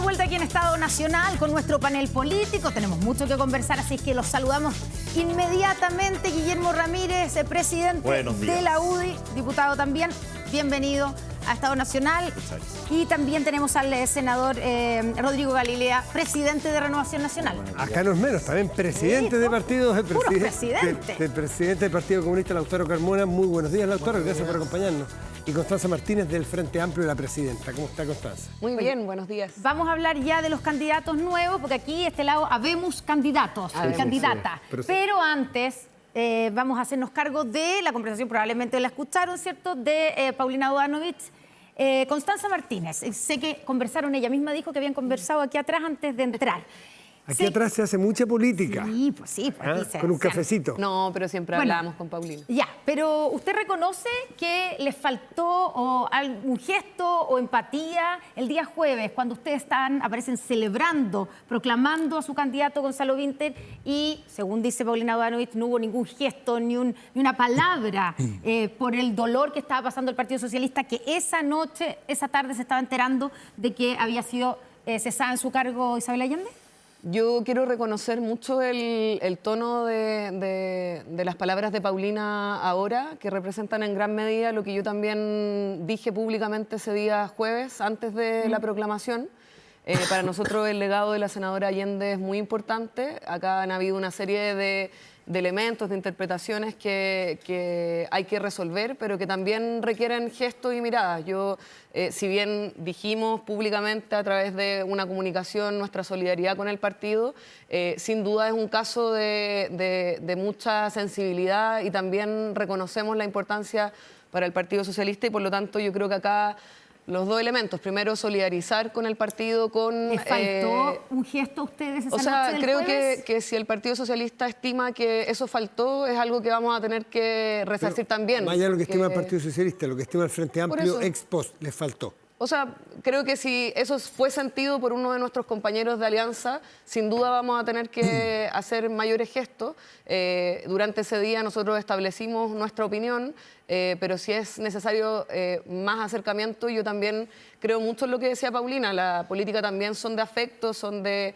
vuelta aquí en Estado Nacional con nuestro panel político. Tenemos mucho que conversar, así que los saludamos inmediatamente. Guillermo Ramírez, presidente de la UDI, diputado también. Bienvenido a Estado Nacional. Y también tenemos al senador Rodrigo Galilea, presidente de Renovación Nacional. Acá no es menos, también presidente de partidos, presidente del Partido Comunista, Lautaro Carmona. Muy buenos días, Lautaro, gracias por acompañarnos. Y Constanza Martínez del Frente Amplio, la presidenta. ¿Cómo está, Constanza? Muy bien, buenos días. Vamos a hablar ya de los candidatos nuevos, porque aquí, este lado, habemos candidatos, candidatas. Pero antes... vamos a hacernos cargo de la conversación, probablemente la escucharon, ¿cierto?, de Paulina Bodanovich. Constanza Martínez, sé que conversaron, ella misma dijo que habían conversado aquí atrás antes de entrar. Aquí atrás se hace mucha política. Sí, pues sí. Pues con un cafecito. No, pero siempre hablábamos con Paulina. Ya, pero ¿usted reconoce que les faltó algún gesto o empatía el día jueves, cuando ustedes aparecen celebrando, proclamando a su candidato Gonzalo Vinter y, según dice Paulina Bodanovich, no hubo ningún gesto ni una palabra por el dolor que estaba pasando el Partido Socialista, que esa tarde se estaba enterando de que había sido cesada en su cargo Isabel Allende? Yo quiero reconocer mucho el tono de las palabras de Paulina ahora, que representan en gran medida lo que yo también dije públicamente ese día jueves, antes de la proclamación. Para nosotros el legado de la senadora Allende es muy importante. Acá han habido una serie de elementos, de interpretaciones que hay que resolver, pero que también requieren gestos y miradas. Si bien dijimos públicamente a través de una comunicación nuestra solidaridad con el partido, sin duda es un caso de mucha sensibilidad y también reconocemos la importancia para el Partido Socialista y por lo tanto yo creo que acá los dos elementos. Primero, solidarizar con el partido, ¿Les faltó un gesto a ustedes esa noche del creo jueves? que si el Partido Socialista estima que eso faltó, es algo que vamos a tener que resarcir también. Vaya lo que estima el Partido Socialista, lo que estima el Frente Amplio, ex post, les faltó. O sea, creo que si eso fue sentido por uno de nuestros compañeros de alianza, sin duda vamos a tener que hacer mayores gestos. Durante ese día nosotros establecimos nuestra opinión, pero si es necesario más acercamiento, yo también creo mucho en lo que decía Paulina. La política también son de afecto, son de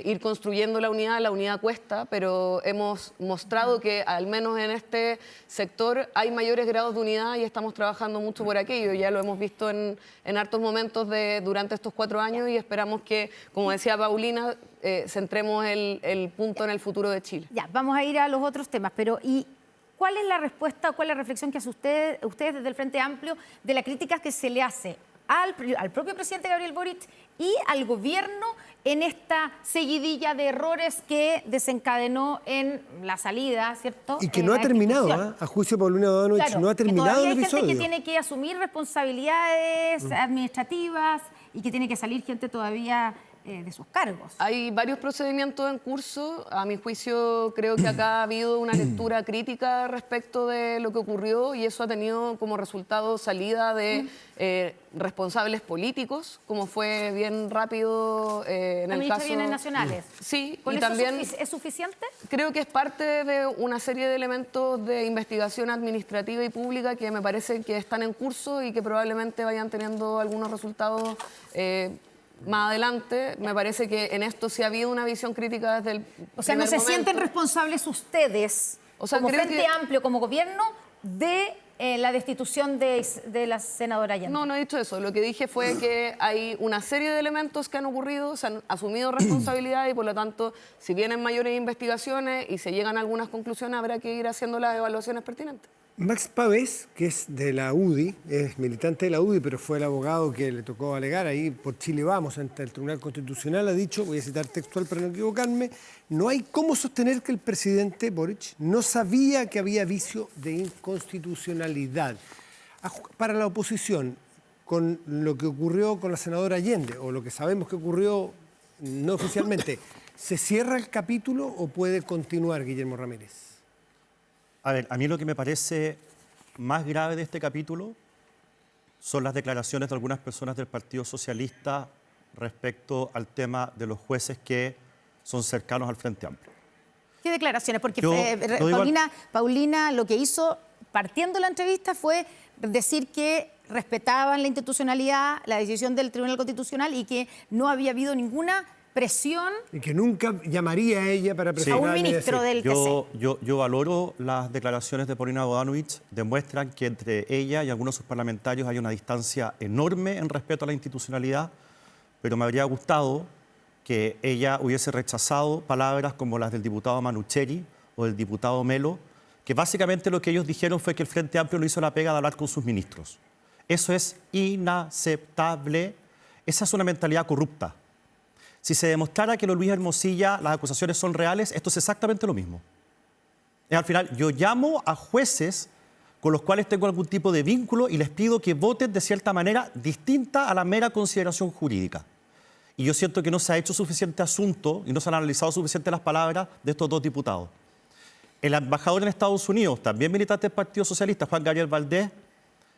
ir construyendo la unidad cuesta, pero hemos mostrado que al menos en este sector hay mayores grados de unidad y estamos trabajando mucho por aquello. Ya lo hemos visto en hartos momentos durante estos 4 años y esperamos que, como decía Paulina, centremos el punto en el futuro de Chile. Ya, vamos a ir a los otros temas, pero ¿cuál es la respuesta o cuál es la reflexión que hace ustedes desde el Frente Amplio de las críticas que se le hace al propio presidente Gabriel Boric y al gobierno en esta seguidilla de errores que desencadenó en la salida, ¿cierto? Y que no ha terminado, a juicio de Paulina Bodanovich, claro, no ha terminado el episodio. Hay gente que tiene que asumir responsabilidades administrativas y que tiene que salir gente todavía de sus cargos. Hay varios procedimientos en curso. A mi juicio, creo que acá ha habido una lectura crítica respecto de lo que ocurrió y eso ha tenido como resultado salida de responsables políticos, como fue bien rápido en el caso... de Bienes Nacionales. Sí, ¿Con y eso también es suficiente? Creo que es parte de una serie de elementos de investigación administrativa y pública que me parece que están en curso y que probablemente vayan teniendo algunos resultados más adelante. Me parece que en esto sí ha habido una visión crítica desde el O sea, ¿no se sienten responsables ustedes, como Frente Amplio, como gobierno, de la destitución de la senadora Allende? No he dicho eso. Lo que dije fue que hay una serie de elementos que han ocurrido, se han asumido responsabilidad y por lo tanto, si vienen mayores investigaciones y se llegan a algunas conclusiones, habrá que ir haciendo las evaluaciones pertinentes. Max Pavés, que es de la UDI, es militante de la UDI, pero fue el abogado que le tocó alegar ahí por Chile Vamos ante el Tribunal Constitucional, ha dicho, voy a citar textual para no equivocarme, no hay cómo sostener que el presidente Boric no sabía que había vicio de inconstitucionalidad. Para la oposición, con lo que ocurrió con la senadora Allende, o lo que sabemos que ocurrió no oficialmente, ¿se cierra el capítulo o puede continuar, Guillermo Ramírez? A ver, a mí lo que me parece más grave de este capítulo son las declaraciones de algunas personas del Partido Socialista respecto al tema de los jueces que son cercanos al Frente Amplio. ¿Qué declaraciones? Porque Yo, Paulina lo que hizo partiendo la entrevista fue decir que respetaban la institucionalidad, la decisión del Tribunal Constitucional y que no había habido ninguna presión Y que nunca llamaría a ella para a presionar. un ni ministro decir. del TC. Yo valoro las declaraciones de Paulina Bodanovich, demuestran que entre ella y algunos de sus parlamentarios hay una distancia enorme en respeto a la institucionalidad, pero me habría gustado que ella hubiese rechazado palabras como las del diputado Manucheri o del diputado Melo, que básicamente lo que ellos dijeron fue que el Frente Amplio no hizo la pega de hablar con sus ministros. Eso es inaceptable, esa es una mentalidad corrupta. Si se demostrara que lo de Luis Hermosilla, las acusaciones son reales, esto es exactamente lo mismo. Al final, yo llamo a jueces con los cuales tengo algún tipo de vínculo y les pido que voten de cierta manera distinta a la mera consideración jurídica. Y yo siento que no se ha hecho suficiente asunto y no se han analizado suficiente las palabras de estos dos diputados. El embajador en Estados Unidos, también militante del Partido Socialista, Juan Gabriel Valdés,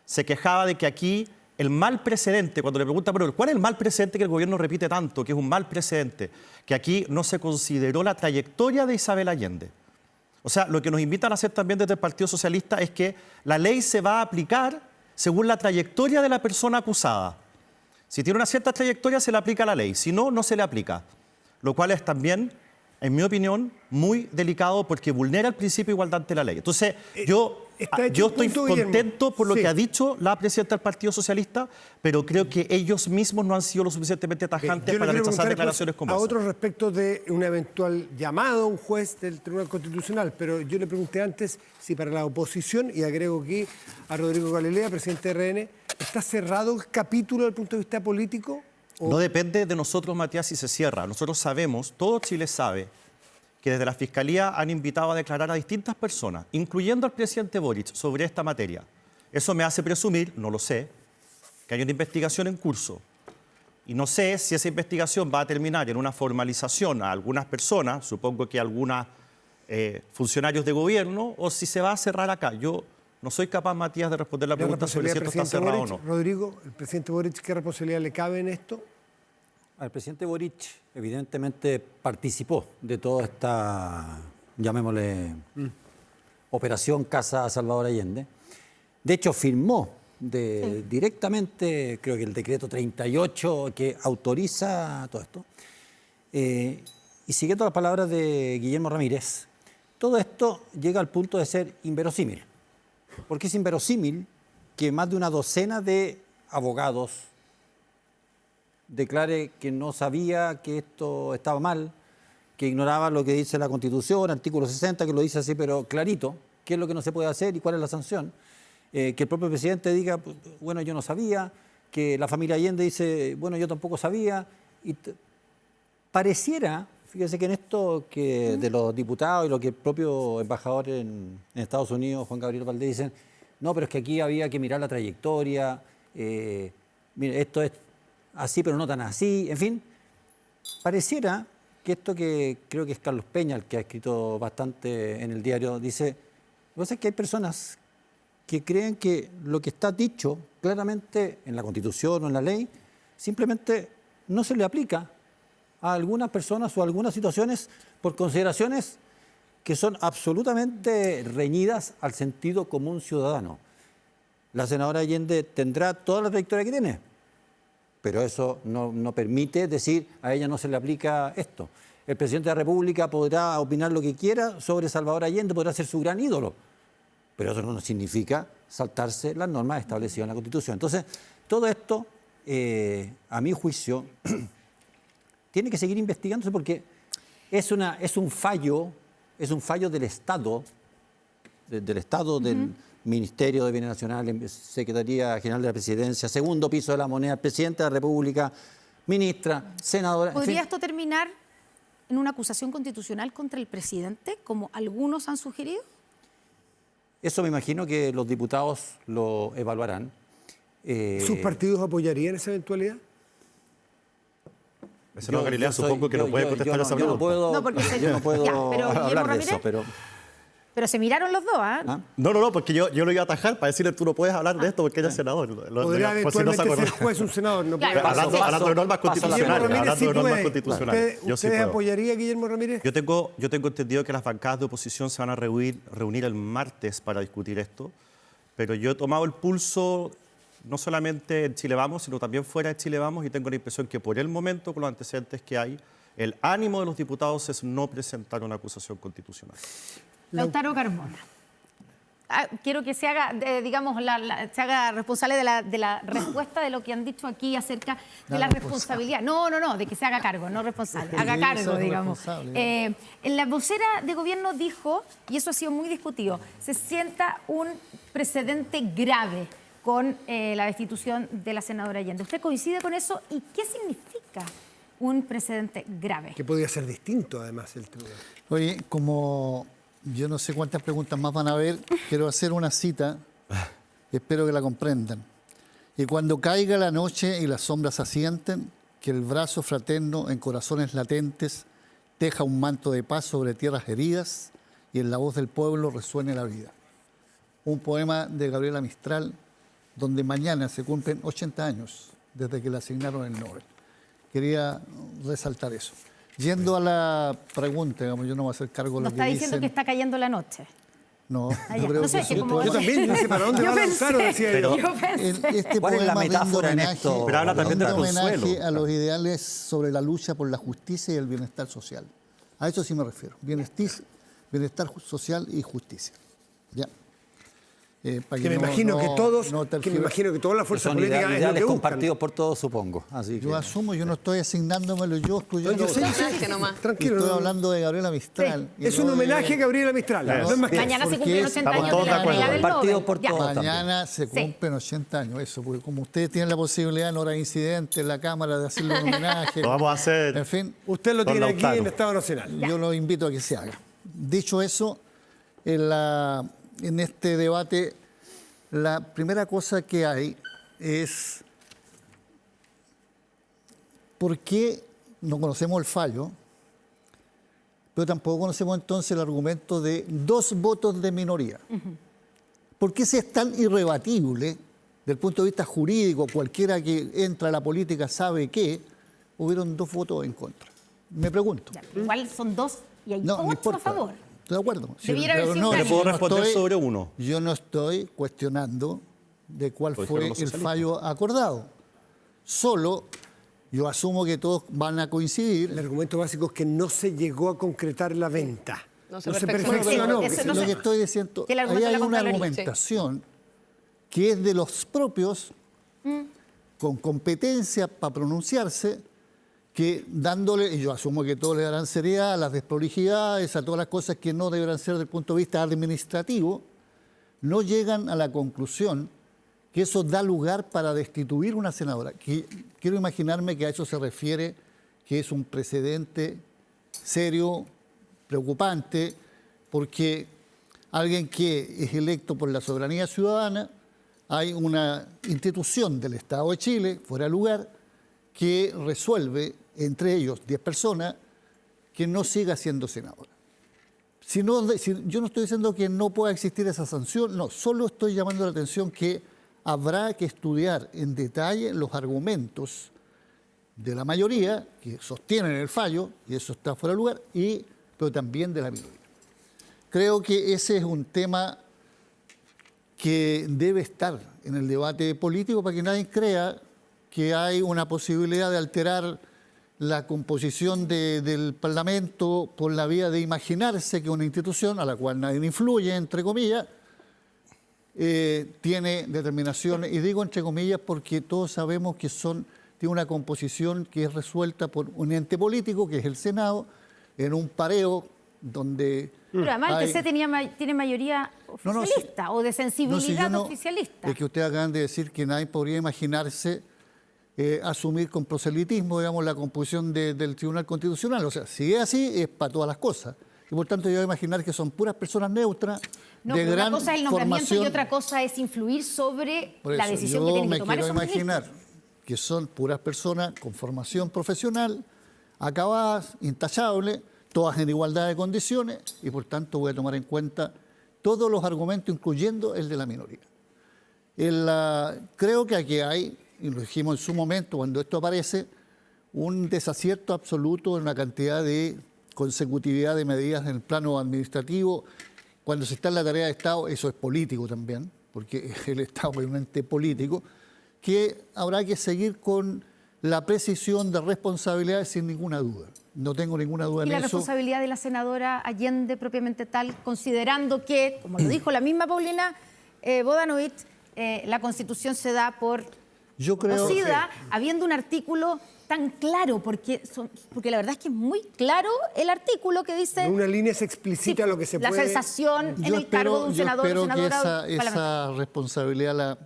se quejaba de que aquí el mal precedente, cuando le pregunta, pero ¿cuál es el mal precedente que el gobierno repite tanto, que es un mal precedente? Que aquí no se consideró la trayectoria de Isabel Allende. O sea, lo que nos invitan a hacer también desde el Partido Socialista es que la ley se va a aplicar según la trayectoria de la persona acusada. Si tiene una cierta trayectoria, se le aplica la ley. Si no, no se le aplica. Lo cual es también, en mi opinión, muy delicado porque vulnera el principio de igualdad ante la ley. Entonces, yo estoy contento por lo que ha dicho la presidenta del Partido Socialista, pero creo que ellos mismos no han sido lo suficientemente tajantes para rechazar declaraciones como a esa. otros respecto de un eventual llamado a un juez del Tribunal Constitucional, pero yo le pregunté antes si para la oposición, y agrego aquí a Rodrigo Galilea, presidente de RN, ¿está cerrado el capítulo desde el punto de vista político? No depende de nosotros, Matías, si se cierra. Nosotros sabemos, todo Chile sabe, que desde la Fiscalía han invitado a declarar a distintas personas, incluyendo al presidente Boric, sobre esta materia. Eso me hace presumir, no lo sé, que hay una investigación en curso. Y no sé si esa investigación va a terminar en una formalización a algunas personas, supongo que a algunos funcionarios de gobierno, o si se va a cerrar acá. Yo no soy capaz, Matías, de responder la pregunta sobre si esto está cerrado o no. Rodrigo, ¿el presidente Boric qué responsabilidad le cabe en esto? El presidente Boric evidentemente participó de toda esta, llamémosle, operación Casa Salvador Allende. De hecho, firmó directamente, creo que el decreto 38 que autoriza todo esto. Y siguiendo las palabras de Guillermo Ramírez, todo esto llega al punto de ser inverosímil. Porque es inverosímil que más de una docena de abogados declare que no sabía que esto estaba mal, que ignoraba lo que dice la Constitución, artículo 60, que lo dice así, pero clarito, qué es lo que no se puede hacer y cuál es la sanción. Que el propio presidente diga, bueno, yo no sabía, que la familia Allende dice, bueno, yo tampoco sabía. Y pareciera, fíjese que en esto que de los diputados y lo que el propio embajador en Estados Unidos, Juan Gabriel Valdés, dicen, no, pero es que aquí había que mirar la trayectoria, mire, esto es así, pero no tan así, en fin, pareciera que esto que creo que es Carlos Peña, el que ha escrito bastante en el diario, dice, lo que pasa es que hay personas que creen que lo que está dicho claramente en la Constitución o en la ley, simplemente no se le aplica a algunas personas o a algunas situaciones por consideraciones que son absolutamente reñidas al sentido común ciudadano. La senadora Allende tendrá toda la trayectoria que tiene, pero eso no permite decir a ella no se le aplica esto. El presidente de la República podrá opinar lo que quiera sobre Salvador Allende, podrá ser su gran ídolo, pero eso no significa saltarse las normas establecidas en la Constitución. Entonces, todo esto, a mi juicio, tiene que seguir investigándose porque es un fallo del Estado, del Ministerio de Bienes Nacionales, Secretaría General de la Presidencia, segundo piso de la moneda, presidente de la República, ministra, senadora. ¿Podría esto terminar en una acusación constitucional contra el presidente, como algunos han sugerido? Eso me imagino que los diputados lo evaluarán. ¿Sus partidos apoyarían esa eventualidad? Senador Galilea, supongo que no puede contestar esa pregunta. Yo no puedo Ya, pero hablar de Ramírez, eso, pero... Pero se miraron los dos, ¿ah? ¿Ah? No, porque yo lo iba a atajar para decirle tú no puedes hablar de esto porque ella es senador. Podrá Por si no se eventualmente ser acordó. juez un senador. No Claro. puede. Hablando de normas constitucionales. Guillermo Ramírez Hablando sí de normas puede. constitucionales. Yo sí ¿Usted puedo. apoyaría a Guillermo Ramírez? Yo tengo entendido que las bancadas de oposición se van a reunir el martes para discutir esto, pero yo he tomado el pulso no solamente en Chile Vamos, sino también fuera de Chile Vamos, y tengo la impresión que por el momento, con los antecedentes que hay, el ánimo de los diputados es no presentar una acusación constitucional. Lautaro Carmona. Quiero que se haga, digamos, se haga responsable de la respuesta de lo que han dicho aquí acerca de la responsabilidad. No, de que se haga cargo, no responsable, haga cargo, digamos. En la vocera de gobierno dijo, y eso ha sido muy discutido, se sienta un precedente grave con la destitución de la senadora Allende. ¿Usted coincide con eso? ¿Y qué significa un precedente grave? Que podría ser distinto, además, el tribunal. Oye, como yo no sé cuántas preguntas más van a haber, quiero hacer una cita, espero que la comprendan. Y cuando caiga la noche y las sombras asienten, que el brazo fraterno en corazones latentes teja un manto de paz sobre tierras heridas y en la voz del pueblo resuene la vida. Un poema de Gabriela Mistral, donde mañana se cumplen 80 años desde que le asignaron el Nobel. Quería resaltar eso. Yendo a la pregunta, digamos, yo no voy a hacer cargo de Nos lo está que diciendo dicen. que está cayendo la noche. No, Ah, yo ya. creo No sé, que que sí, como- todo Yo eso. también, no sé para dónde va Lautaro, decía yo. Yo pensé. Este ¿Cuál es la poema metáfora en rinde homenaje, esto? Pero habla también del rinde homenaje consuelo. a los ideales sobre la lucha por la justicia y el bienestar social. A eso sí me refiero. Bienestar social y justicia. Ya. Para Que me no- imagino no- que todos, no que me tergiverse. imagino que todas las fuerzas Son políticas es lo ideales que buscan. compartidos por todos, supongo. Así que... Yo asumo, yo no estoy asignándomelo yo, estoy Yo sé, Homenaje nomás. tranquilo. estoy no, hablando de Gabriela Mistral. y Es no un de- homenaje a Gabriela Mistral. No es más que Mañana se porque cumplen es- 80 estamos años todos de de la acuerdo. entrega del Partido Nobel. por Ya. todos. Mañana se cumplen 80 años, eso, porque como ustedes tienen la posibilidad en hora de incidente en la Cámara de hacerle un homenaje. Lo vamos a hacer. En fin, usted lo Don tiene aquí Lautaro. en Estado Nacional. yo lo invito a que se haga. Dicho eso, en este debate, la primera cosa que hay es por qué no conocemos el fallo, pero tampoco conocemos entonces el argumento de 2 votos de minoría. ¿Por qué si es tan irrebatible, desde el punto de vista jurídico, cualquiera que entra a la política sabe que hubieron 2 votos en contra? Me pregunto. Ya, igual son 2 y hay No, no 8 a importa. favor. Estoy de acuerdo. Debiera haber pero sido un Le año. puedo yo no responder sobre uno. Yo no estoy cuestionando de cuál Lo fue dijeron los el socialistas. fallo acordado. Solo yo asumo que todos van a El coincidir. argumento básico es que no se llegó a concretar la venta. No se perfeccionó. perfeccionó. que Eso se- no Lo sé. que estoy diciendo, Que el ahí argumento de hay la una Contraloría, argumentación que es de los propios con competencia para pronunciarse, que dándole, y yo asumo que todos le darán seriedad a las desprolijidades, a todas las cosas que no deberán ser desde el punto de vista administrativo, no llegan a la conclusión que eso da lugar para destituir una senadora. Quiero imaginarme que a eso se refiere, que es un precedente serio, preocupante, porque alguien que es electo por la soberanía ciudadana, hay una institución del Estado de Chile, fuera de lugar, que resuelve, entre ellos 10 personas, que no siga siendo senadora. Yo no estoy diciendo que no pueda existir esa sanción, no, solo estoy llamando la atención que habrá que estudiar en detalle los argumentos de la mayoría que sostienen el fallo, y eso está fuera de lugar, pero también de la minoría. Creo que ese es un tema que debe estar en el debate político para que nadie crea que hay una posibilidad de alterar la composición del Parlamento por la vía de imaginarse que una institución a la cual nadie influye, entre comillas, tiene determinaciones, y digo entre comillas porque todos sabemos que tiene una composición que es resuelta por un ente político, que es el Senado, en un pareo donde... Pero además hay- el TC tiene mayoría No, no, oficialista o de No, si sensibilidad yo no- oficialista. Es que ustedes acaban de decir que nadie podría imaginarse asumir con proselitismo, digamos, la composición del Tribunal Constitucional. O sea, si es así, es para todas las cosas. Y por tanto, yo voy a imaginar que son puras personas neutras, No, de pero gran una cosa es el nombramiento formación. y otra cosa es influir sobre Por la eso, decisión que yo tienen me que tomar quiero esos imaginar ministros. que son puras personas con formación profesional, acabadas, intachables, todas en igualdad de condiciones, y por tanto voy a tomar en cuenta todos los argumentos, incluyendo el de la minoría. Creo que aquí hay, y lo dijimos en su momento cuando esto aparece, un desacierto absoluto en una cantidad de consecutividad de medidas en el plano administrativo. Cuando se está en la tarea de Estado, eso es político también, porque el Estado es un ente político, que habrá que seguir con la precisión de responsabilidades sin ninguna duda. No tengo ninguna duda Y en la eso. responsabilidad de la senadora Allende propiamente tal, considerando que, como lo dijo la misma Paulina Bodanovich, la Constitución se da por Yo creo conocida, habiendo un artículo tan claro, porque la verdad es que es muy claro el artículo que dice... En una línea se explicita Sí, lo que se la puede... sensación en el cargo de un senador o Yo espero que senadora esa responsabilidad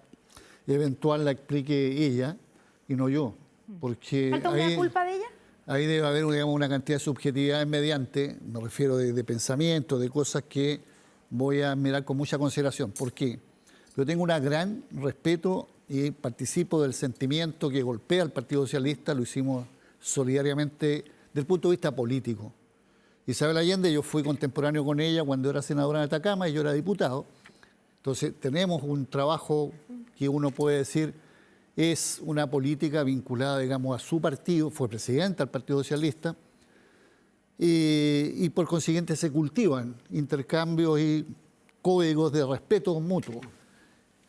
eventual la explique ella y no yo. Porque ¿Falta una culpa de ella? ahí debe haber, digamos, una cantidad de subjetividades mediante, me refiero de pensamiento, de cosas que voy a mirar con mucha consideración. ¿Por qué? Yo tengo un gran respeto y participo del sentimiento que golpea al Partido Socialista, lo hicimos solidariamente desde el punto de vista político. Isabel Allende, yo fui contemporáneo con ella cuando era senadora de Atacama y yo era diputado. Entonces tenemos un trabajo que uno puede decir es una política vinculada, digamos, a su partido, fue presidenta del Partido Socialista, y por consiguiente se cultivan intercambios y códigos de respeto mutuo.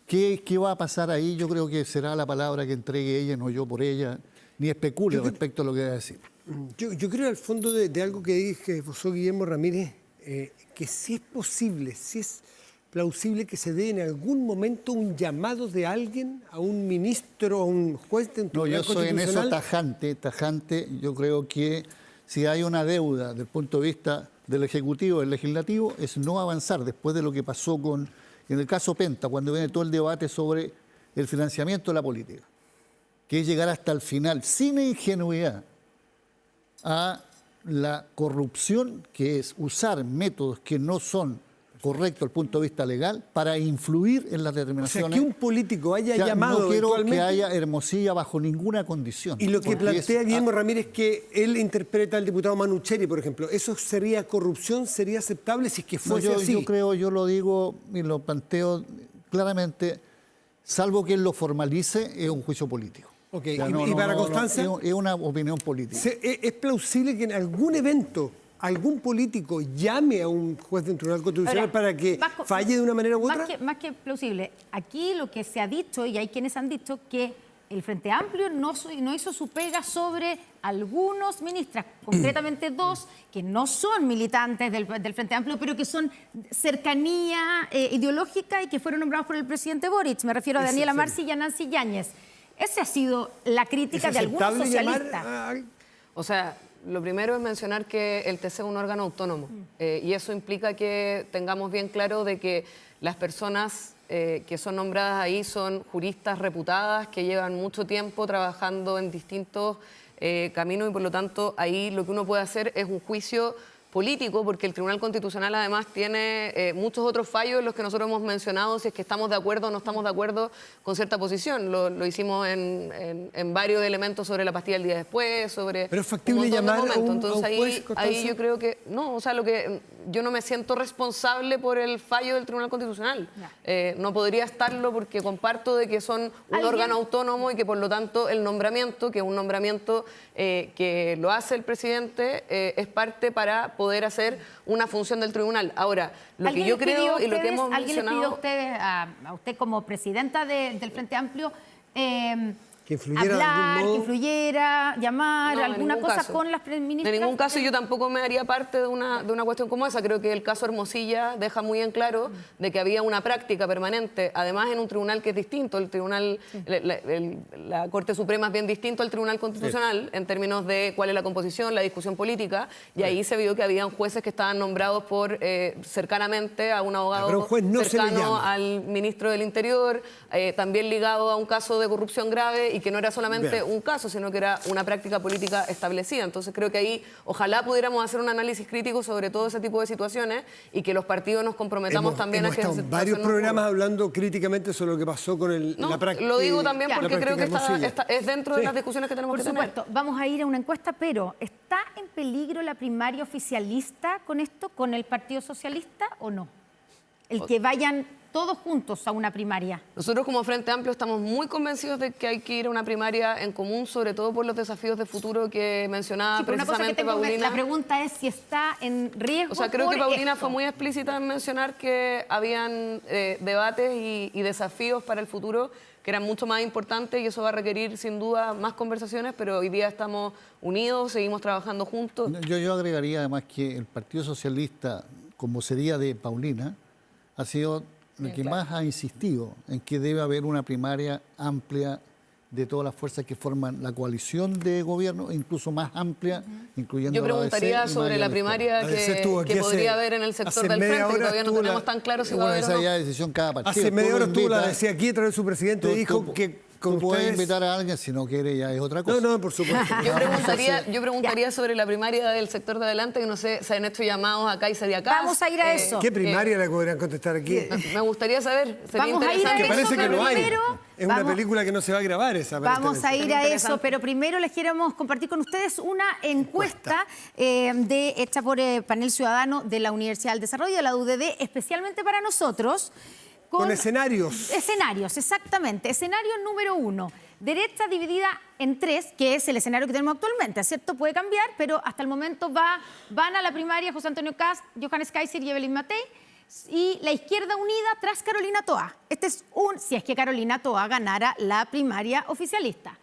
¿Qué va a pasar ahí? Yo creo que será la palabra que entregue ella, no yo por ella, ni especule respecto a lo que va a decir. Yo creo al fondo de algo que esbozó Guillermo Ramírez, que si es posible, si es plausible que se dé en algún momento un llamado de alguien a un ministro, a un juez de un No, yo tribunal soy en eso constitucional. tajante. Yo creo que si hay una deuda desde el punto de vista del Ejecutivo, del Legislativo, es no avanzar después de lo que pasó en el caso Penta, cuando viene todo el debate sobre el financiamiento de la política, que es llegar hasta el final, sin ingenuidad, a la corrupción, que es usar métodos que no son correctos desde el punto de vista legal para influir en las O sea, determinaciones. que un político haya O sea, llamado no quiero que eventualmente... haya Hermosilla bajo ninguna condición. Y lo que porque plantea es- Guillermo Ramírez, que él interpreta al diputado Manucheri, por ejemplo, ¿eso sería corrupción? ¿Sería aceptable si es que No, fuese así? yo lo digo y lo planteo claramente, salvo que él lo formalice, es un juicio político. Ok, O sea, y para Constanza, es una opinión política. ¿es plausible que en algún evento algún político llame a un juez de un tribunal constitucional Ahora, para que más co- falle de una manera u otra? Más que plausible. Aquí lo que se ha dicho, y hay quienes han dicho, que el Frente Amplio no hizo su pega sobre algunos ministros, concretamente dos, que no son militantes del Frente Amplio, pero que son cercanía ideológica y que fueron nombrados por el presidente Boric. Me refiero a ¿Es Daniela en serio? Marci y a Nancy Yáñez. Esa ha sido la crítica ¿Es de algunos aceptable llamar socialistas. a... O sea, lo primero es mencionar que el TC es un órgano autónomo y eso implica que tengamos bien claro de que las personas que son nombradas ahí son juristas reputadas que llevan mucho tiempo trabajando en distintos caminos y por lo tanto ahí lo que uno puede hacer es un juicio político, porque el Tribunal Constitucional además tiene muchos otros fallos en los que nosotros hemos mencionado si es que estamos de acuerdo o no estamos de acuerdo con cierta posición. Lo hicimos en varios elementos sobre la pastilla el día después, sobre ¿Pero es factible un montón de llamar a momentos. un Entonces juez, Constanza? ahí yo creo que no, o sea, yo no me siento responsable por el fallo del Tribunal Constitucional. No podría estarlo porque comparto de que son un ¿Alguien? órgano autónomo y que por lo tanto el nombramiento, que es un nombramiento que lo hace el presidente, es parte para poder hacer una función del tribunal. Ahora, lo que yo creo y lo que hemos ¿Alguien le pidió a mencionado... ustedes, a usted como presidenta del Frente Amplio, Que influyera de algún hablar, modo? que influyera, llamar, No, en alguna ningún cosa caso. con las ministras? En ningún caso yo tampoco me haría parte de una cuestión como esa. Creo que el caso Hermosilla deja muy en claro de que había una práctica permanente, además en un tribunal que es distinto. El tribunal, la Corte Suprema es bien distinto al Tribunal Constitucional en términos de cuál es la composición, la discusión política, y ahí se vio que habían jueces que estaban nombrados por cercanamente a un Pero a un abogado juez no se le cercano llama. al ministro del Interior, también ligado a un caso de corrupción grave y que no era solamente Bien. un caso, sino que era una práctica política establecida. Entonces creo que ahí ojalá pudiéramos hacer un análisis crítico sobre todo ese tipo de situaciones y que los partidos nos comprometamos también hemos a que estado esa en varios situación no programas ocurra. hablando críticamente sobre lo que pasó con No, la práctica. lo digo también porque la creo que práctica Hermosilla. es dentro de Sí. las discusiones que tenemos Por que tener. supuesto, vamos a ir a una encuesta, pero ¿está en peligro la primaria oficialista con esto, con el Partido Socialista o no? el que vayan todos juntos a una primaria? Nosotros como Frente Amplio estamos muy convencidos de que hay que ir a una primaria en común, sobre todo por los desafíos de futuro que mencionaba Sí, pero una cosa que precisamente Paulina. la pregunta es si está en riesgo. O sea, creo que por Paulina esto. fue muy explícita en mencionar que habían debates y desafíos para el futuro que eran mucho más importantes y eso va a requerir sin duda más conversaciones, pero hoy día estamos unidos, seguimos trabajando juntos. Yo agregaría además que el Partido Socialista, como sería de Paulina, ha sido el que más ha insistido en que debe haber una primaria amplia de todas las fuerzas que forman la coalición de gobierno, incluso más amplia, incluyendo Yo la ADC preguntaría y sobre más la allá de la primaria La ADC estuvo aquí que hace- podría haber en el hace sector del media frente, que hora todavía no estuvo tenemos la- tan claro si va a Bueno, haber o esa no. ya es decisión cada partido. Hace Tú media lo hora estuvo la invitas- decía aquí, a través de su presidente, dijo que con tú puedes ustedes... invitar a alguien, si no quiere ya es otra cosa. No, por supuesto. Yo preguntaría sobre la primaria del sector de adelante, que no sé, se han hecho llamados acá y sería acá. Vamos a ir a eso. ¿Qué primaria le podrían contestar aquí? Me gustaría saber, sería Vamos a ir a interesante. Que eso, parece que pero no hay. primero Es una vamos- película que no se va a grabar esa. Vamos a aparentemente. ir a eso, Interesante. pero primero les queremos compartir con ustedes una encuesta hecha por Panel Ciudadano de la Universidad del Desarrollo, de la UDD, especialmente para nosotros. Con escenarios. Escenarios, exactamente. Escenario número 1. Derecha dividida en 3, que es el escenario que tenemos actualmente, ¿cierto? Puede cambiar, pero hasta el momento van a la primaria José Antonio Kast, Johannes Kaiser y Evelyn Matei, y la izquierda unida tras Carolina Toa. Este es si es que Carolina Toa ganara la primaria oficialista.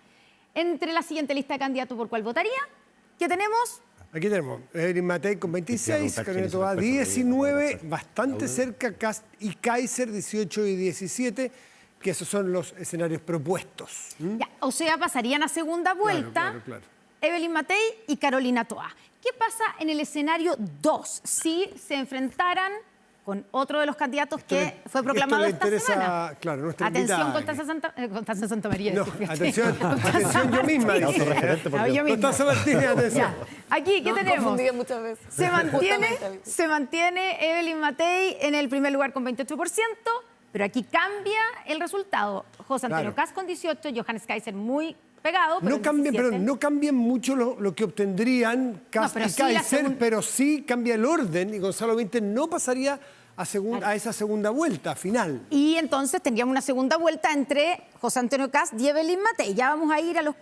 Entre la siguiente lista de candidatos, ¿por cuál votaría? ¿Qué tenemos? Aquí tenemos Evelyn Matei con 26, Carolina Toa 19, bastante cerca, Kast y Kaiser 18 y 17, que esos son los escenarios propuestos. Ya, o sea, pasarían a segunda vuelta claro. Evelyn Matei y Carolina Toa. ¿Qué pasa en el escenario 2 si se enfrentaran con otro de los candidatos que fue proclamado esto le esta interesa, semana? claro, nuestra Atención, invitada. Constanza Santamaría. No, decía, fíjate. atención, yo misma. dije. Autorreferente, por No, Dios. yo misma. Constanza Martínez, atención. Ya. Aquí, ¿qué No, tenemos? confundía muchas veces. Justamente. Se mantiene Evelyn Matei en el primer lugar con 28%, pero aquí cambia el resultado. José Antonio Claro. Kast con 18, Johannes Kaiser muy pegado. pero No cambian, 17. perdón, no cambian mucho lo que obtendrían Kast pero y sí la Kaiser, pero sí cambia el orden y Gonzalo Vinter no pasaría a esa segunda vuelta final. Y entonces tendríamos una segunda vuelta entre José Antonio Kast y Evelyn Matei. Ya vamos a ir a los...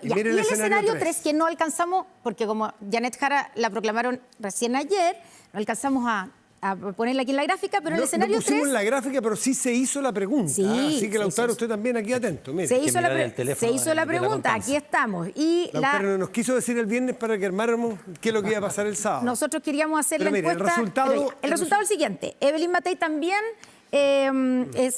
Y ya. miren Y el el escenario escenario 3, que no alcanzamos, porque como Janet Jara la proclamaron recién ayer, no alcanzamos a ponerla aquí en la gráfica, pero el escenario no pusimos 3... la gráfica, pero sí se hizo la pregunta. Sí, Así que sí, Lautaro, sí. usted también aquí atento. Mire. Se que hizo la, mirar el teléfono se hizo la de la pregunta, Constanza. aquí estamos. Y Lautaro nos quiso decir el viernes para que armáramos qué es lo que iba a pasar el sábado. nosotros queríamos hacer Pero la mire, el encuesta. resultado- pero ya, el resultado es el siguiente. Evelyn Matei también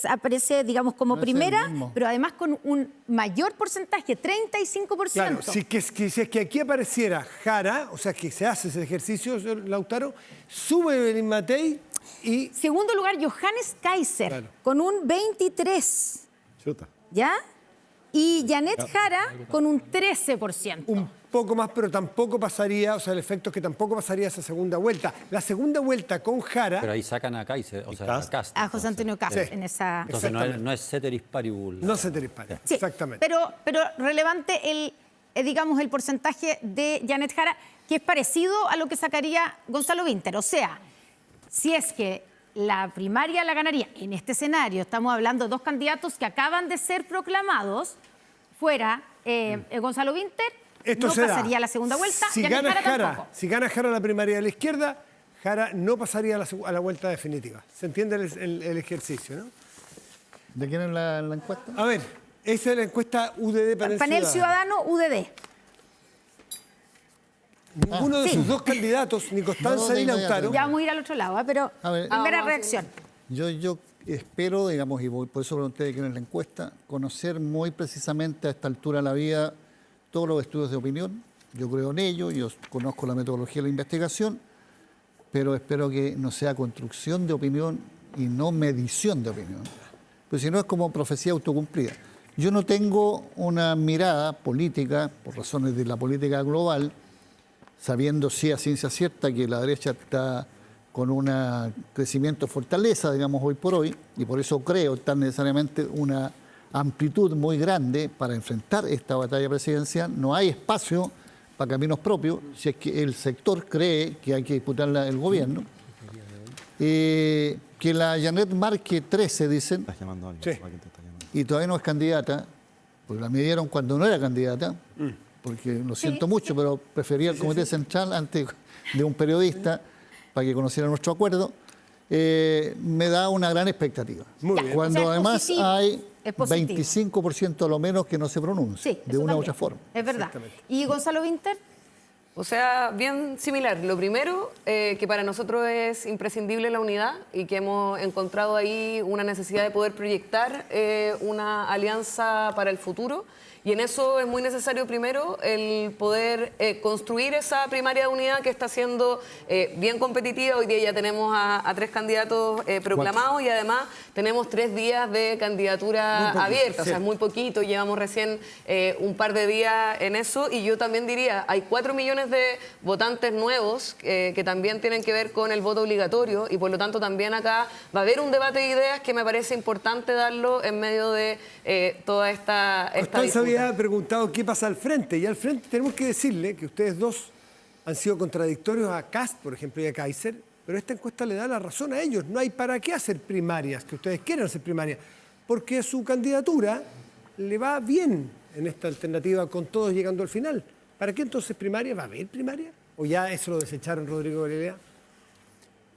aparece, digamos, como No es el primera, mismo. pero además con un mayor porcentaje, 35%. Claro, si es que aquí apareciera Jara, o sea, que se hace ese ejercicio, señor Lautaro, sube Evelyn Matei y... Segundo lugar, Johannes Kaiser, Claro. con un 23%. Chuta. ¿Ya? Y Janet Jara con un 13%. un poco más, pero tampoco pasaría, o sea, el efecto es que tampoco pasaría esa segunda vuelta. La segunda vuelta con Jara, Pero ahí sacan a Kaiser, o sea, a Kast? Kast. A José Antonio Kast Sí. en esa... Entonces no es ceteris paribus. no se te dispara. Sí, Exactamente. pero relevante digamos, el porcentaje de Janet Jara, que es parecido a lo que sacaría Gonzalo Vinter. O sea, si es que la primaria la ganaría en este escenario, estamos hablando de dos candidatos que acaban de ser proclamados, fuera Gonzalo Vinter, Esto no se da. pasaría a la segunda vuelta, Si Janet gana Jara Jara, tampoco. si gana Jara la primaria de la izquierda, Jara no pasaría a la vuelta definitiva. ¿Se entiende el ejercicio, no? ¿De quién es la encuesta? A ver, esa es la encuesta UDD Panel Ciudadano, UDD. Ninguno de Sí. sus dos candidatos, ni Constanza No, de ni inmediato. Lautaro, Ya vamos a ir al otro lado, pero A ver. primera Vamos a reacción. Yo espero, digamos, y por eso pregunté de quién es la encuesta, conocer muy precisamente a esta altura de la vida todos los estudios de opinión. Yo creo en ello, yo conozco la metodología de la investigación, pero espero que no sea construcción de opinión y no medición de opinión. Pues si no es como profecía autocumplida. Yo no tengo una mirada política, por razones de la política global, sabiendo sí a ciencia cierta que la derecha está con un crecimiento fortaleza, digamos, hoy por hoy, y por eso creo tan necesariamente una amplitud muy grande para enfrentar esta batalla presidencial. No hay espacio para caminos propios, si es que el sector cree que hay que disputar el gobierno. Que que la Janet marque 13, dicen, Estás llamando a alguien. Sí. Alguien te está llamando. y todavía no es candidata, porque la midieron cuando no era candidata, porque lo siento mucho, pero prefería el Comité Central antes de un periodista para que conociera nuestro acuerdo, me da una gran expectativa. Muy bien. Cuando O sea, es además positivo, hay es positivo. 25% a lo menos que no se pronuncia, Sí, de eso una u también. otra forma. Es verdad. ¿Y Gonzalo Vinter? O sea, bien similar. Lo primero, que para nosotros es imprescindible la unidad y que hemos encontrado ahí una necesidad de poder proyectar una alianza para el futuro. Y en eso es muy necesario primero el poder construir esa primaria de unidad que está siendo bien competitiva. Hoy día ya tenemos a 3 candidatos proclamados y además tenemos 3 días de candidatura abierta. O sea, es muy poquito, llevamos recién un par de días en eso. Y yo también diría, hay 4 millones de votantes nuevos que también tienen que ver con el voto obligatorio y por lo tanto también acá va a haber un debate de ideas que me parece importante darlo en medio de toda esta Constanza disputa. había preguntado qué pasa al frente, y al frente tenemos que decirle que ustedes dos han sido contradictorios a Kast, por ejemplo, y a Kaiser, pero esta encuesta le da la razón a ellos. No hay para qué hacer primarias, que ustedes quieren hacer primarias, porque su candidatura le va bien en esta alternativa con todos llegando al final. ¿Para qué entonces primaria? ¿Va a haber primaria? ¿O ya eso lo desecharon, Rodrigo Galilea?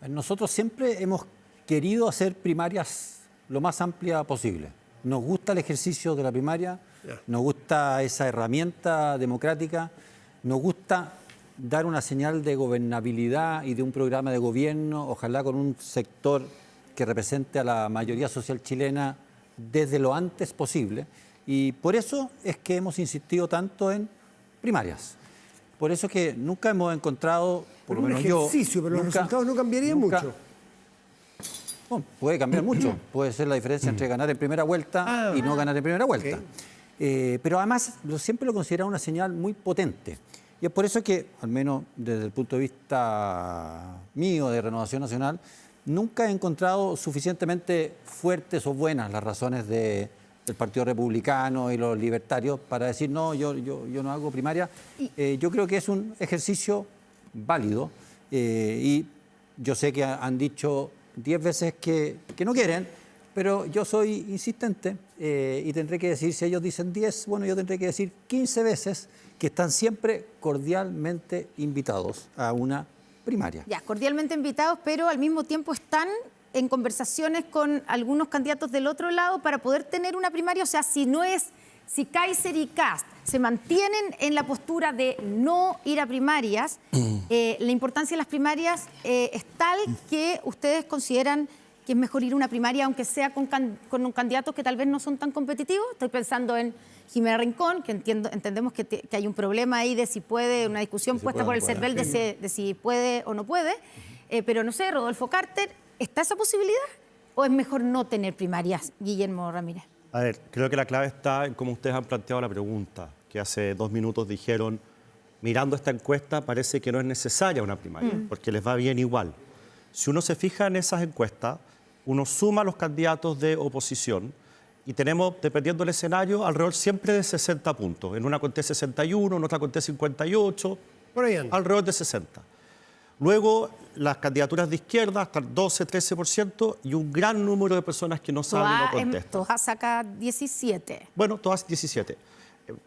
Nosotros siempre hemos querido hacer primarias lo más amplia posible. Nos gusta el ejercicio de la primaria, nos gusta esa herramienta democrática, nos gusta dar una señal de gobernabilidad y de un programa de gobierno, ojalá con un sector que represente a la mayoría social chilena desde lo antes posible. Y por eso es que hemos insistido tanto en primarias. Por eso es que nunca hemos encontrado, por Pero lo un menos yo... ejercicio, pero los nunca- resultados no cambiarían nunca- mucho. Bueno, puede cambiar mucho. Puede ser la diferencia entre ganar en primera vuelta y no ganar en primera vuelta. Ok. Pero además siempre lo consideramos una señal muy potente. Y es por eso que, al menos desde el punto de vista mío de Renovación Nacional, nunca he encontrado suficientemente fuertes o buenas las razones del Partido Republicano y los libertarios para decir, no, yo no hago primaria. Yo creo que es un ejercicio válido y yo sé que han dicho 10 veces que no quieren, pero yo soy insistente y tendré que decir, si ellos dicen 10, bueno, yo tendré que decir 15 veces que están siempre cordialmente invitados a una primaria. Ya, cordialmente invitados, pero al mismo tiempo están en conversaciones con algunos candidatos del otro lado para poder tener una primaria. O sea, si Kaiser y Kast se mantienen en la postura de no ir a primarias, la importancia de las primarias es tal que ustedes consideran que es mejor ir a una primaria, aunque sea con un candidatos que tal vez no son tan competitivos. Estoy pensando en Jimena Rincón, que entendemos que hay un problema ahí de si puede, una discusión puesta por el CERVEL de si puede o no puede. Pero no sé, Rodolfo Carter, ¿está esa posibilidad? ¿O es mejor no tener primarias, Guillermo Ramírez? A ver, creo que la clave está en cómo ustedes han planteado la pregunta, que hace 2 minutos dijeron, mirando esta encuesta parece que no es necesaria una primaria, porque les va bien igual. Si uno se fija en esas encuestas, uno suma los candidatos de oposición y tenemos, dependiendo del escenario, alrededor siempre de 60 puntos. En una conté 61, en otra conté 58, Por ahí anda. alrededor de 60. Luego, las candidaturas de izquierda hasta el 12-13% y un gran número de personas que no saben y no contestan. Toja saca 17. Bueno, todas 17.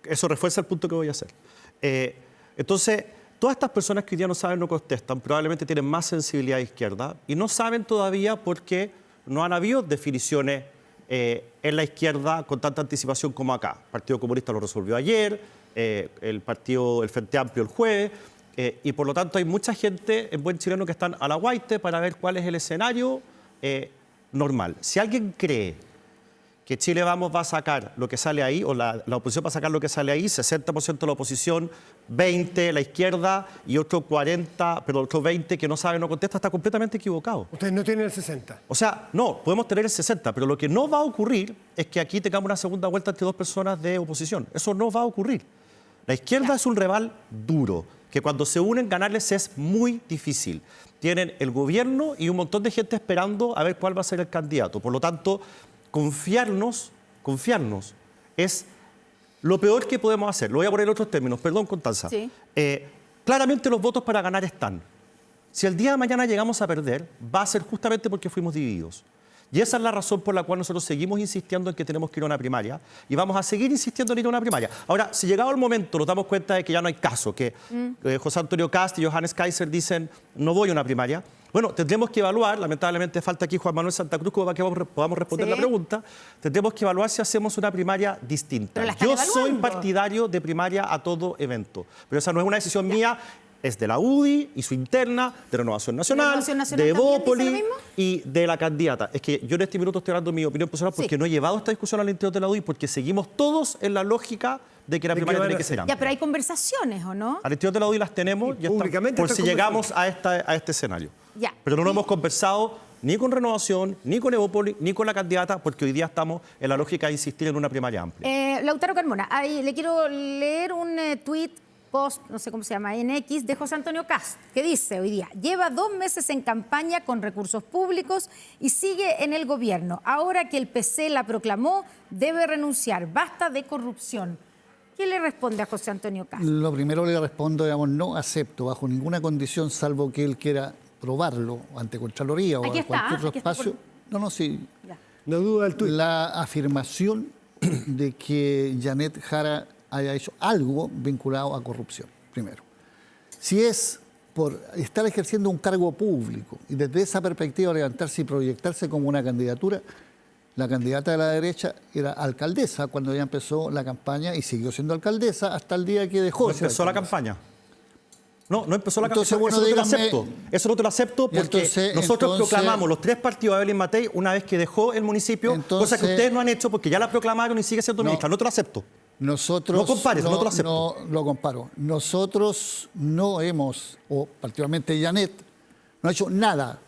Eso refuerza el punto que voy a hacer. Entonces, todas estas personas que hoy día no saben, no contestan, probablemente tienen más sensibilidad de izquierda y no saben todavía porque no han habido definiciones en la izquierda con tanta anticipación como acá. El Partido Comunista lo resolvió ayer, el Frente Amplio el jueves, y por lo tanto hay mucha gente en buen chileno que están a la guaite para ver cuál es el escenario normal. Si alguien cree que Chile Vamos va a sacar lo que sale ahí, o la oposición va a sacar lo que sale ahí, 60% la oposición, 20% la izquierda y otro 40%, pero otro 20% que no sabe, no contesta, está completamente equivocado. Ustedes no tienen el 60. O sea, no, podemos tener el 60%, pero lo que no va a ocurrir es que aquí tengamos una segunda vuelta entre 2 personas de oposición. Eso no va a ocurrir. La izquierda es un rival duro, que cuando se unen ganarles es muy difícil. Tienen el gobierno y un montón de gente esperando a ver cuál va a ser el candidato. Por lo tanto, confiarnos es lo peor que podemos hacer. Lo voy a poner en otros términos. Perdón, Constanza. Sí. Claramente los votos para ganar están. Si el día de mañana llegamos a perder, va a ser justamente porque fuimos divididos. Y esa es la razón por la cual nosotros seguimos insistiendo en que tenemos que ir a una primaria y vamos a seguir insistiendo en ir a una primaria. Ahora, si llegado el momento nos damos cuenta de que ya no hay caso, que José Antonio Kast y Johannes Kaiser dicen no voy a una primaria, bueno, tendremos que evaluar, lamentablemente falta aquí Juan Manuel Santa Cruz para que podamos responder Sí. la pregunta, tendremos que evaluar si hacemos una primaria distinta. Pero la están Yo soy evaluando. partidario de primaria a todo evento, pero esa no es una decisión mía. Es de la UDI y su interna, de Renovación Nacional, Renovación Nacional de también dice lo Evópoli mismo? y de la candidata. Es que yo en este minuto estoy dando mi opinión personal porque Sí. no he llevado esta discusión al interior de la UDI porque seguimos todos en la lógica de que la ¿De qué primaria van tiene a que ser hacer? amplia. Ya, pero hay conversaciones, ¿o no? Al interior de la UDI las tenemos Y y están- públicamente por están si llegamos a este escenario. Ya. Pero no lo hemos conversado ni con Renovación, ni con Evópoli, ni con la candidata, porque hoy día estamos en la lógica de insistir en una primaria amplia. Lautaro Carmona, ahí le quiero leer un tuit, post, no sé cómo se llama, en X, de José Antonio Kast, que dice hoy día, lleva 2 meses en campaña con recursos públicos y sigue en el gobierno. Ahora que el PC la proclamó, debe renunciar. Basta de corrupción. ¿Qué le responde a José Antonio Kast? Lo primero le respondo, digamos, no acepto bajo ninguna condición, salvo que él quiera probarlo ante Contraloría o Aquí a está, cualquier otro aquí está espacio. No, sí. Ya. No duda del tuit. La afirmación de que Janet Jara haya hecho algo vinculado a corrupción, primero. Si es por estar ejerciendo un cargo público y desde esa perspectiva levantarse y proyectarse como una candidatura, la candidata de la derecha era alcaldesa cuando ya empezó la campaña y siguió siendo alcaldesa hasta el día que dejó ¿No de ser empezó la alcaldesa. campaña? No empezó la Entonces, campaña. bueno, Eso no te lo dígame- acepto. Eso no te lo acepto Y porque entonces- nosotros entonces- proclamamos los 3 partidos de Evelyn Matei una vez que dejó el municipio, cosa que Entonces- ustedes no han hecho porque ya la proclamaron y sigue siendo No. ministra. No te lo acepto. Nosotros No compares, no te lo acepto. no lo comparo. Nosotros no hemos, o particularmente Janet, no ha hecho nada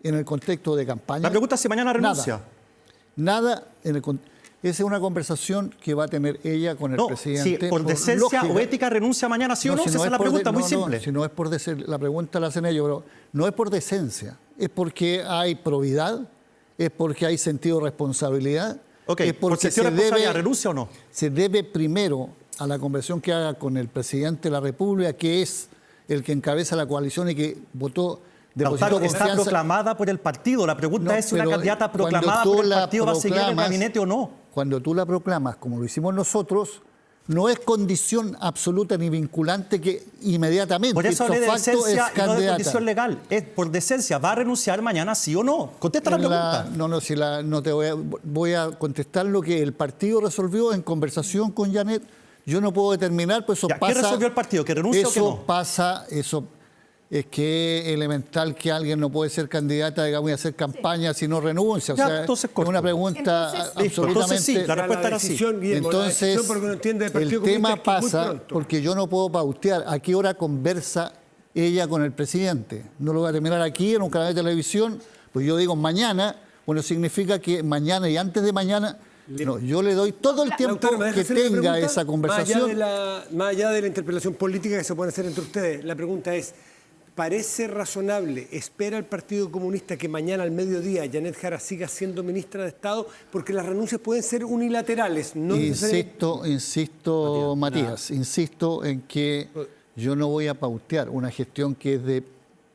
en el contexto de campaña. La pregunta es si mañana renuncia. Nada en el esa es una conversación que va a tener ella con el No, presidente. si por decencia lógica. o ética renuncia mañana, ¿sí o no? si Esa es la por pregunta, muy no, simple. si no es por decencia, la pregunta la hacen ellos, pero no es por decencia, es porque hay probidad, es porque hay sentido de responsabilidad. Ok, es por porque sentido de responsabilidad, ¿renuncia o no? se debe primero a la conversión que haga con el presidente de la República, que es el que encabeza la coalición y que votó, depositó Lautaro, está confianza. proclamada por el partido. La pregunta No, es si una pero candidata cuando proclamada tú por el la partido va a seguir en el proclamas- gabinete o no. Cuando tú la proclamas, como lo hicimos nosotros, no es condición absoluta ni vinculante que inmediatamente Por eso hablé de ipso facto decencia es y no de candidata. condición legal. Es por decencia. ¿Va a renunciar mañana, sí o no? Contesta la pregunta. No te voy a contestar lo que el partido resolvió en conversación con Janet. Yo no puedo determinar, pues eso Ya, ¿qué pasa. resolvió el partido? ¿Que renuncie o que eso no? pasa, eso es que es elemental que alguien no puede ser candidata, digamos, y hacer campaña si no renuncia. O Ya, sea, entonces es corto. una pregunta Entonces- Listo, absolutamente. entonces sí, la respuesta era sí. decisión, Guillermo, la Entonces, decisión porque no entiende del Partido el tema Comunista es que muy pasa pronto. porque yo no puedo pautear a qué hora conversa ella con el presidente. No lo voy a terminar aquí en un canal de televisión, pues yo digo mañana, bueno, significa que mañana y antes de mañana, no, yo le doy todo el tiempo Lautaro, ¿me deja que hacerle una tenga pregunta? esa conversación. Más allá de la interpelación política que se puede hacer entre ustedes, la pregunta es, ¿parece razonable, espera el Partido Comunista que mañana al mediodía Janet Jara siga siendo ministra de Estado? Porque las renuncias pueden ser unilaterales, no necesariamente... Insisto, Matías, insisto en que yo no voy a pautear una gestión que es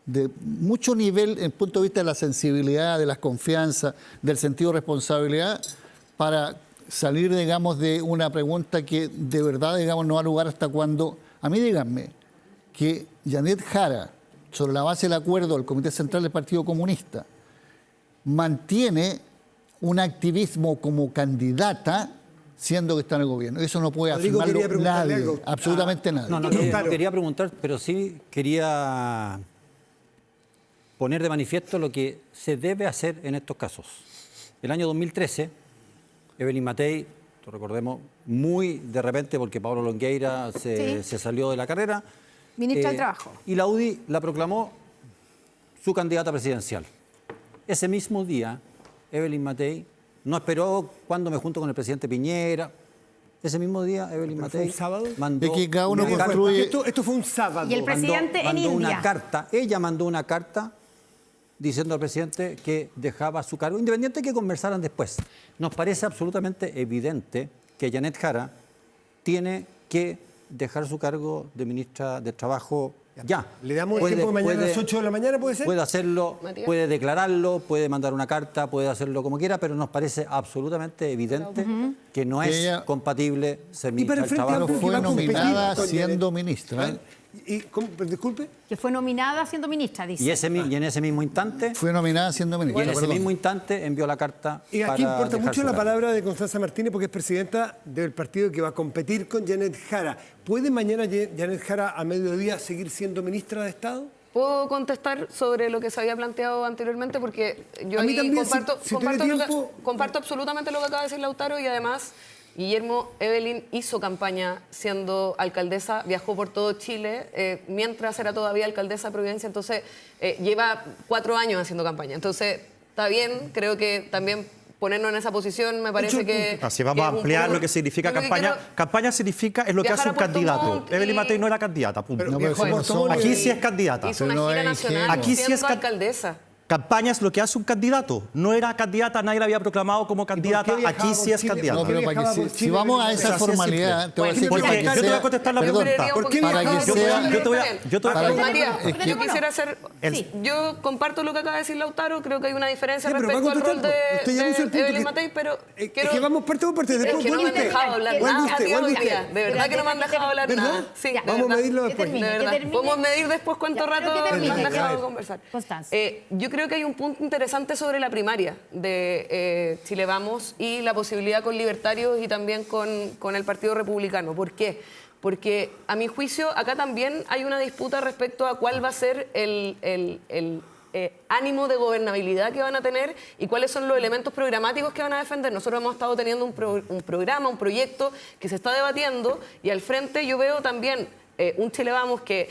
de mucho nivel en punto de vista de la sensibilidad, de la confianza, del sentido de responsabilidad, para salir, digamos, de una pregunta que de verdad, digamos, no da lugar hasta cuando... A mí díganme que Janet Jara, sobre la base del acuerdo del Comité Central del Partido Comunista, mantiene un activismo como candidata siendo que está en el gobierno. Eso no puede Rodrigo quería afirmarlo preguntarle nadie, algo. absolutamente nadie. No, Claro. quería preguntar, pero sí quería poner de manifiesto lo que se debe hacer en estos casos. El año 2013, Evelyn Matei, recordemos, muy de repente, porque Pablo Longueira se salió de la carrera. Ministra del Trabajo. Y la UDI la proclamó su candidata presidencial. Ese mismo día, Evelyn Matei no esperó cuando me junto con el presidente Piñera. Ese mismo día, Evelyn ¿Pero fue Matei un sábado? mandó Es que cada uno una carta. construye- Esto fue un sábado. Y el presidente en mandó India. una carta, ella mandó una carta diciendo al presidente que dejaba su cargo, independiente de que conversaran después. Nos parece absolutamente evidente que Janet Jara tiene que dejar su cargo de ministra de Trabajo Ya. ¿Le damos el tiempo mañana a las 8 de la mañana, puede ser? Puede hacerlo, Matías. puede declararlo, puede mandar una carta, puede hacerlo como quiera, pero nos parece absolutamente evidente que no es Ella- compatible ser Y para ministra el del Frente Trabajo. Amplio, Fue que va a competir nominada con siendo Janet. ministra. ¿Ah? Disculpe. Que fue nominada siendo ministra, dice. Y en ese mismo instante, Fue nominada siendo y ministra. en ese perdón. mismo instante envió la carta. Y aquí para importa dejar mucho su la cargo. palabra de Constanza Martínez porque es presidenta del partido que va a competir con Janet Jara. ¿Puede mañana Janet Jara a mediodía seguir siendo ministra de Estado? ¿Puedo contestar sobre lo que se había planteado anteriormente? Porque yo A mí ahí también, comparto, si tiene comparto, tiempo. comparto absolutamente lo que acaba de decir Lautaro y además Guillermo Evelyn hizo campaña siendo alcaldesa, viajó por todo Chile mientras era todavía alcaldesa de Providencia, entonces lleva 4 años haciendo campaña. Entonces está bien, creo que también ponernos en esa posición me parece que... Así vamos que a es un ampliar poco- lo que significa yo lo que campaña. quiero- Campaña significa es lo que Viajar hace a un Puerto candidato. Montt y- Evelyn Matei no era candidata, punto. Pero No, pero viajó a si no Puerto somos- Montt Aquí y- sí es candidata. Hizo una Pero no gira es nacional ingenuo. Aquí sí es siendo can- alcaldesa. Campaña es lo que hace un candidato. No era candidata, nadie la había proclamado como candidata. viajaba Aquí por sí es Chile? candidata. No, pero para viajaba que por si Chile, vamos a Evelyn esa Matei? formalidad, te voy a decir que Porque para que yo te voy a sea- contestar la perdón, pregunta. ¿Por qué para viajaba que por sea... Chile? Yo te voy a- para que- Matías, es que- yo quisiera hacer... El- Yo comparto lo que acaba de decir Lautaro, creo que hay una diferencia Sí, pero va a respecto al rol contestar, usted ya puso el de punto Evelyn que- Matei, pero Es quiero... que vamos parte por parte. Es Después que no me vuelve han usted. dejado hablar Vuelve nada usted, hoy vuelve día. usted. De verdad que no me han dejado hablar ¿Verdad? nada. Sí, de Vamos a verdad. medirlo Que después. termine, De que verdad. termine. Podemos medir después cuánto Ya, pero rato que termine, me han que dejado termine. conversar. Constanza. Yo creo que hay un punto interesante sobre la primaria de Chile Vamos y la posibilidad con libertarios y también con el Partido Republicano. ¿Por qué? Porque a mi juicio acá también hay una disputa respecto a cuál va a ser el ánimo de gobernabilidad que van a tener y cuáles son los elementos programáticos que van a defender. Nosotros hemos estado teniendo un programa, un proyecto que se está debatiendo y al frente yo veo también un Chile Vamos que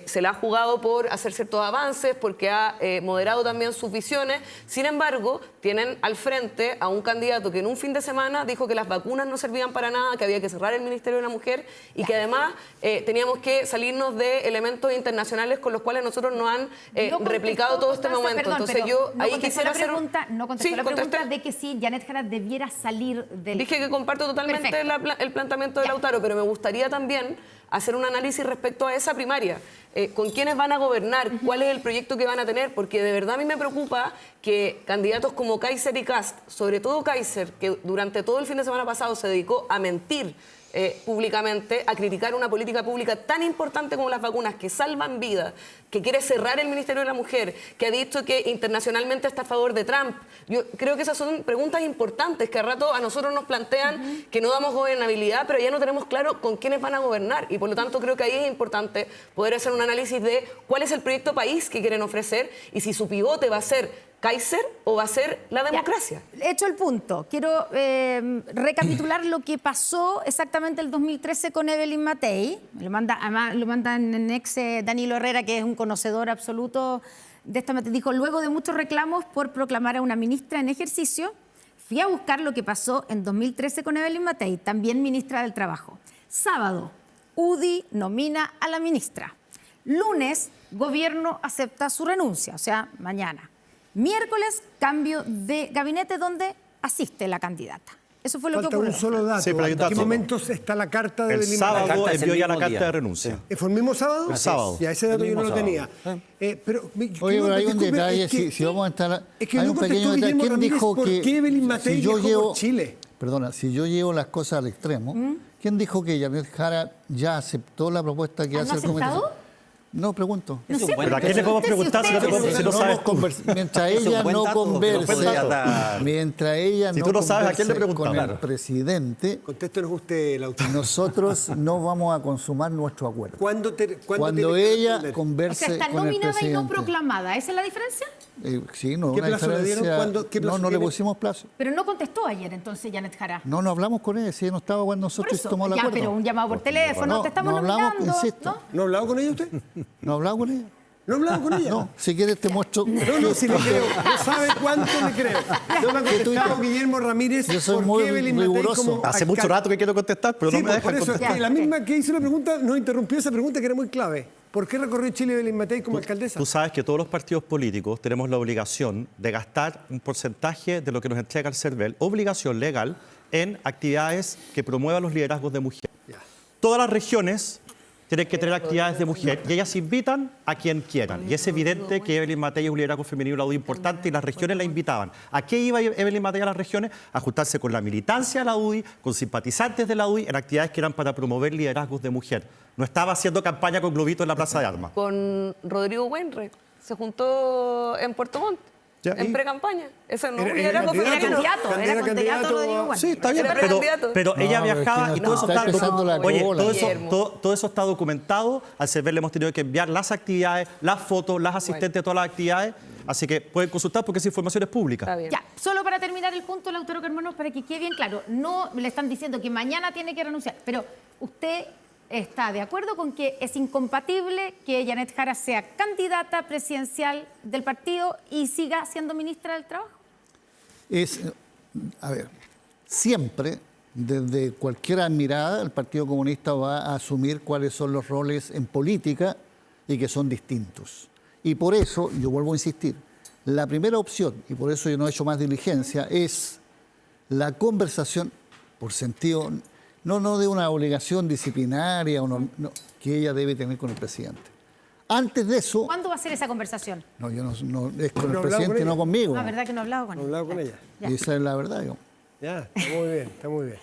se la ha jugado por hacer ciertos avances, porque ha moderado también sus visiones. Sin embargo, tienen al frente a un candidato que en un fin de semana dijo que las vacunas no servían para nada, que había que cerrar el Ministerio de la Mujer y que además teníamos que salirnos de elementos internacionales con los cuales nosotros nos han No contestó, replicado todo este Constanza, momento. perdón, Entonces pero yo no ahí contestó quisiera la hacer... pregunta, no contestó Sí, la pregunta contesté. de que si Janet Jara debiera salir del... Dije que comparto totalmente Perfecto. el planteamiento de Ya. Lautaro, pero me gustaría también hacer un análisis respecto a esa primaria. ¿Con quiénes van a gobernar? ¿Cuál es el proyecto que van a tener? Porque de verdad a mí me preocupa que candidatos como Kaiser y Kast, sobre todo Kaiser, que durante todo el fin de semana pasado se dedicó a mentir públicamente, a criticar una política pública tan importante como las vacunas, que salvan vidas, que quiere cerrar el Ministerio de la Mujer, que ha dicho que internacionalmente está a favor de Trump. Yo creo que esas son preguntas importantes que a rato a nosotros nos plantean que no damos gobernabilidad, pero ya no tenemos claro con quiénes van a gobernar. Y por lo tanto creo que ahí es importante poder hacer un análisis de cuál es el proyecto país que quieren ofrecer y si su pivote va a ser Kaiser o va a ser la democracia. Ya, hecho el punto, quiero recapitular lo que pasó exactamente el 2013 con Evelyn Matei. Además lo manda en ex Danilo Herrera, que es un conocedor absoluto de esta materia. Dijo, luego de muchos reclamos por proclamar a una ministra en ejercicio, fui a buscar lo que pasó en 2013 con Evelyn Matei, también ministra del Trabajo. Sábado, UDI nomina a la ministra. Lunes, gobierno acepta su renuncia, o sea, mañana. Miércoles, cambio de gabinete donde asiste la candidata. Eso fue lo Falta que ocurrió. un solo dato. Sí, pero hay un ¿En qué dato. momentos está la carta de El Evelyn sábado Matei? carta es el envió ya la mismo carta día. de renuncia. ¿Fue el mismo sábado? El sábado. Ya, ese dato El yo no lo mismo tenía. sábado. Oye, pero hay un disculpe, detalle, es que- si vamos a estar... es que hay no un contestó pequeño detalle. Guillermo ¿Quién Ramírez dijo por que qué Evelyn Matei viajó por Chile? Perdona, si yo llevo las cosas al extremo, ¿quién dijo que Janet Jara ya aceptó la propuesta que ¿Han hace el aceptado? comité? No, pregunto. No sé, Pero ¿a quién le podemos preguntar si no, si no sabes tú? Mientras Es un ella buen no dato, converse, pero puede dar. mientras ella Si no tú no sabes, ¿a quién le converse preguntamos? con el Claro. presidente, Contéstenos usted, Lautaro. nosotros no vamos a consumar nuestro acuerdo. ¿Cuándo Cuando tiene que ella responder? O converse sea, está con el nominada y presidente. no proclamada. ¿Esa es la diferencia? Sí, no, ¿Qué una plazo le dieron? diferencia. ¿Cuándo? ¿Qué plazo no le tiene? pusimos plazo. Pero no contestó ayer entonces Janet Jara. No hablamos con ella, si ella no estaba cuando Por nosotros eso, tomamos el ya, acuerdo. pero un llamado por teléfono, No, te estamos no hablamos, nominando. insisto. ¿No? ¿No ha hablado con ella usted? ¿No hablamos con ella? ¿No ha hablado con ella? No, si quieres te muestro. No, si le creo. No sabe cuánto le creo. Yo me ha contestado Guillermo Ramírez Yo soy por muy qué Evelyn Matei riguroso. como Hace mucho alcalde. rato que quiero contestar, pero Sí, no me pues, dejan por eso, contestar. es que la misma que hizo la pregunta nos interrumpió esa pregunta que era muy clave. ¿Por qué recorrió Chile Evelyn Matei como alcaldesa? Tú sabes que todos los partidos políticos tenemos la obligación de gastar un porcentaje de lo que nos entrega el CERVEL, obligación legal, en actividades que promuevan los liderazgos de mujeres. Ya. Todas las regiones tienen que tener actividades de mujer y ellas invitan a quien quieran. Y es evidente que Evelyn Matei es un liderazgo femenino de la UDI importante y las regiones la invitaban. ¿A qué iba Evelyn Matei a las regiones? A juntarse con la militancia de la UDI, con simpatizantes de la UDI en actividades que eran para promover liderazgos de mujer. No estaba haciendo campaña con globitos en la Plaza de Armas. Con Rodrigo Wainwright. Se juntó en Puerto Montt. Ya. En pre-campaña. Ese no Era liderazgo femenino. Era candidato Rodrigo Guan. Sí, está bien, Era pero precandidato. ella No, pero es viajaba que y no, todo eso está empezando la Oye, cola. todo eso está documentado. Al CERVEL le hemos tenido que enviar las actividades, las fotos, las asistentes de todas las actividades. Así que pueden consultar porque esa información es pública. Está bien. Ya, solo para terminar el punto, Lautaro Carmona, para que quede bien claro, no le están diciendo que mañana tiene que renunciar, pero usted está de acuerdo con que es incompatible que Janet Jara sea candidata presidencial del partido y siga siendo ministra del Trabajo. A ver, siempre, desde cualquier mirada, el Partido Comunista va a asumir cuáles son los roles en política y que son distintos. Y por eso, yo vuelvo a insistir, la primera opción, y por eso yo no he hecho más diligencia, es la conversación por sentido, no de una obligación disciplinaria que ella debe tener con el presidente. Antes de eso, ¿Cuándo va a ser esa conversación? no, yo no es con ¿No el ha hablado presidente, con ella? no conmigo. La verdad que no he hablado con No he ella. hablado con ella. Ya. Y esa es la verdad. Ya, está muy bien, está muy bien.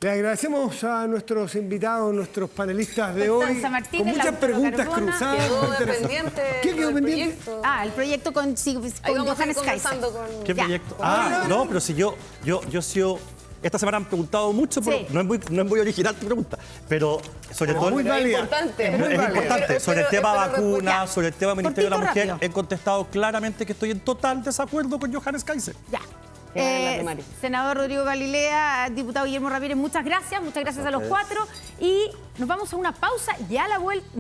Le agradecemos a nuestros invitados, nuestros panelistas de hoy, Constanza Martínez, con muchas Lautaro preguntas Carbona. cruzadas. Quedó muy interesantes. pendiente. ¿Qué quedó el pendiente? proyecto. Ah, el proyecto con Ahí vamos a ir Johannes Kaiser. conversando con... ¿Qué Ya. proyecto? Ah, no, pero si yo he sido... Esta semana han preguntado mucho, pero Sí. no es muy original tu pregunta, pero sobre todo... muy Pero es válida. importante. Es importante. Sobre el tema vacuna, Ya. sobre el tema Ministerio de la Cortito, Mujer, rápido. he contestado claramente que estoy en total desacuerdo con Johannes Kaiser. Ya. En la primaria. Senador Rodrigo Galilea, diputado Guillermo Ramírez, muchas gracias a los cuatro y nos vamos a una pausa y a la vuelta.